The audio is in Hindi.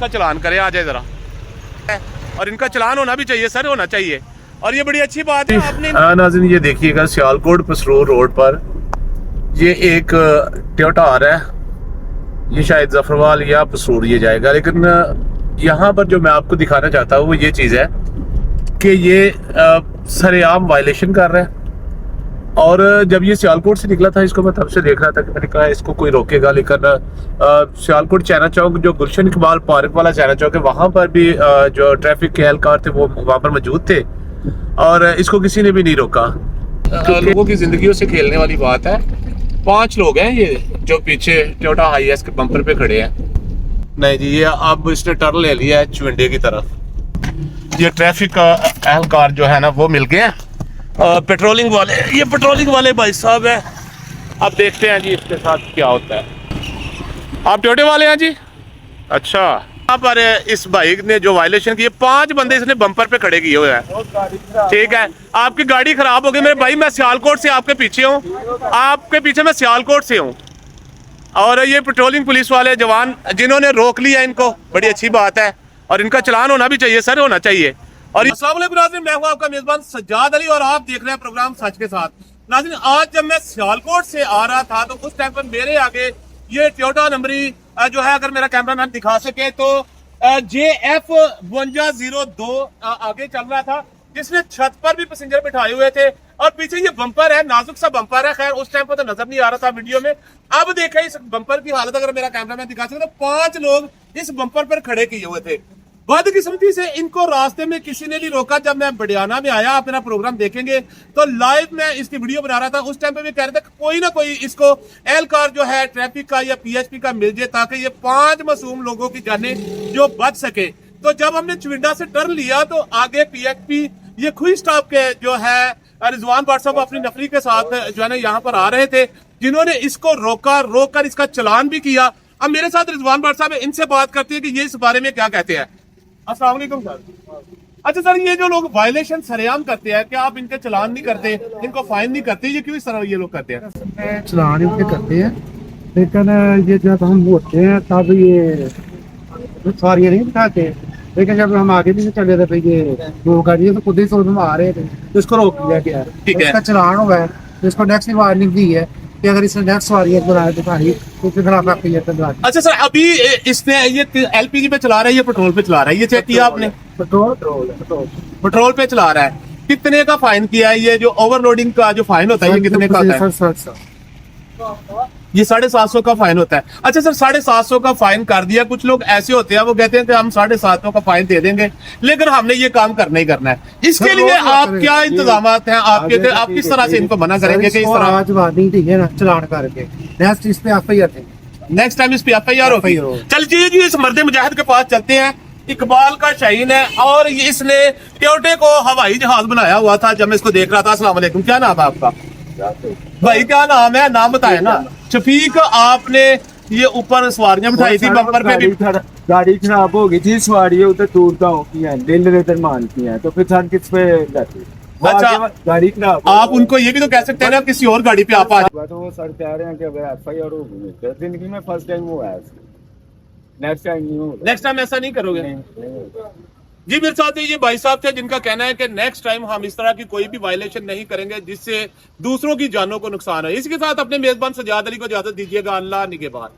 का चलान करें, आ जाए जरा। और इनका चलान होना भी चाहिए सर, होना चाहिए। और ये बड़ी अच्छी बात है आपने। नाज़रीन ये देखिएगा सियालकोट पसरूर रोड पर ये एक टोयोटा आ रहा है, ये शायद जफरवाल या पसरूर ये जाएगा, लेकिन यहाँ पर जो मैं आपको दिखाना चाहता हूँ वो ये चीज़ है कि ये सरेआम वायलेशन कर रहा है। और जब ये सियालकोट से निकला था इसको मैं तब से देख रहा था कि मैंने कहा इसको कोई रोकेगा, लेकिन सियालकोट चाइना चौक जो गुलशन इकबाल पार्क वाला चाइना चौक है वहाँ पर भी जो ट्रैफिक के एहलकार थे वो वहाँ पर मौजूद थे और इसको किसी ने भी नहीं रोका। लोगों की जिंदगियों से खेलने वाली बात है। 5 लोग हैं ये जो पीछे टोयोटा हाईएस के बम्पर पे खड़े हैं। नहीं जी, ये अब इसने टर्न ले लिया है चुंडे की तरफ। ये ट्रैफिक का एहलकार जो है ना वो मिल गए हैं, पेट्रोलिंग वाले, ये पेट्रोलिंग वाले भाई साहब है। अब देखते हैं जी इसके साथ क्या होता है। आप टोयोटे वाले हैं जी? अच्छा, यहाँ पर इस भाई ने जो वायलेशन की 5 बंदे इसने बम्पर पे खड़े किए हुए हैं। ठीक है, आपकी गाड़ी खराब हो गई मेरे भाई, मैं सियालकोट से आपके पीछे हूँ, आपके पीछे मैं सियालकोट से हूँ। और ये पेट्रोलिंग पुलिस वाले जवान जिन्होंने रोक लिया इनको, बड़ी अच्छी बात है। और इनका चलान होना भी चाहिए सर, होना चाहिए। और अस्सलाम वालेकुम नाज़रीन, मैं हूं आपका मेजबान सज्जाद अली और आप देख रहे हैं प्रोग्राम सच के साथ। नाज़रीन, आज जब मैं सियालकोट से आ रहा था तो उस टाइम पर मेरे आगे ये टोयोटा नंबरी जो है, अगर मेरा कैमरामैन दिखा सके तो JF 5202 आगे चल रहा था, जिसने छत पर भी पैसेंजर बिठाए हुए थे। और पीछे ये बम्पर है, नाजुक सा बम्पर है। खैर उस टाइम पर तो नजर नहीं आ रहा था वीडियो में। अब देखा इस बम्पर की हालत, अगर मेरा कैमरामैन दिखा सके तो 5 लोग इस बम्पर पर खड़े किए हुए थे। बदकिस्मती से इनको रास्ते में किसी ने नहीं रोका। जब मैं बडियाना में आया, आप मेरा प्रोग्राम देखेंगे तो लाइव में इसकी वीडियो बना रहा था। उस टाइम पे भी कह रहे थे कोई ना कोई इसको एहलकार जो है ट्रैफिक का या PHP का मिल जाए, ताकि ये 5 मासूम लोगों की जाने जो बच सके। तो जब हमने चुविंडा से टर्न लिया तो आगे PHP ये खुई स्टाफ के जो है रिजवान भाट साहब अपनी नफरी के साथ जो है ना यहाँ पर आ रहे थे, जिन्होंने इसको रोक कर इसका चलान भी किया। अब मेरे साथ रिजवान भाट साहब है, इनसे बात करते हैं कि ये इस बारे में क्या कहते हैं। अस्सलाम वालेकुम सर। अच्छा सर, ये जो लोग वायलेशन सरेआम करते हैं, क्या आप इनके चलान नहीं करते, इनको फाइन नहीं करते, ये क्यों इस तरह ये लोग करते हैं? चलान इनके करते हैं, लेकिन ये जब हम होते हैं तब ये सवारियां नहीं बिठाते। लेकिन जब हम आगे भी चले थे भाई ये 2 गाड़ियां तो खुद ही सोच में आ रहे थे तो इसको रोक लिया गया। ठीक है, इसका चलान हुआ है, तो इसको नेक्स्ट वार्निंग दी है कि अगर इसने नेक्स्ट सवारियां बनाए दिखाई तो उसके खिलाफ FIR। अच्छा सर, अभी इसने ये LPG पे चला रहा है, ये पेट्रोल पे चला रहा है, ये चेक किया आपने? पेट्रोल पे चला रहा है। कितने का फाइन किया है? ये जो ओवरलोडिंग का जो फाइन होता है ये कितने का होता है? ये 750 का फाइन होता है। अच्छा सर, 750 का फाइन कर दिया। कुछ लोग ऐसे होते हैं वो कहते हैं कि हम 750 का फाइन दे देंगे, लेकिन हमने ये काम करना ही करना है। इसके लिए आप क्या इंतजाम हैं आपके? आप किस तरह से इनको मना करेंगे कि इस तरह आज वार्निंग दी है ना चलान करके, नेक्स्ट इस पे FIR थे, नेक्स्ट टाइम इस पे FIR होगी। चलिए जी, इस मर्द मुजाहिद के पास चलते हैं। इकबाल का शाहीन है और इसने टोयोटे को हवाई जहाज बनाया हुआ था। जब मैं इसको देख रहा था। अस्सलाम वालेकुम, क्या नाम है आपका भाई? क्या नाम है, नाम बताए ना। शफीक, आपने ये ऊपर सवारियां बिठाई थी बम्पर पे भी। गाड़ी खराब हो गई थी, सवारियां उधर टूटता होती हैं, दिल इधर मानती हैं, तो फिर सर किस पे जाती? अच्छा, गाड़ी खराब, आप उनको ये भी तो कह सकते हैं ना किसी और गाड़ी पे आप आ जाए। तो वो सर कह रहे हैं कि FIR होगी। जिंदगी में फर्स्ट टाइम हुआ है, नेक्स्ट टाइम नहीं होगा। नेक्स्ट टाइम ऐसा नहीं करोगे? जी, मेरे साथ ये भाई साहब थे जिनका कहना है कि नेक्स्ट टाइम हम इस तरह की कोई भी वायलेशन नहीं करेंगे जिससे दूसरों की जानों को नुकसान है। इसके साथ अपने मेजबान सज्जाद अली को इजाजत दीजिएगा। अल्लाह निगहबान।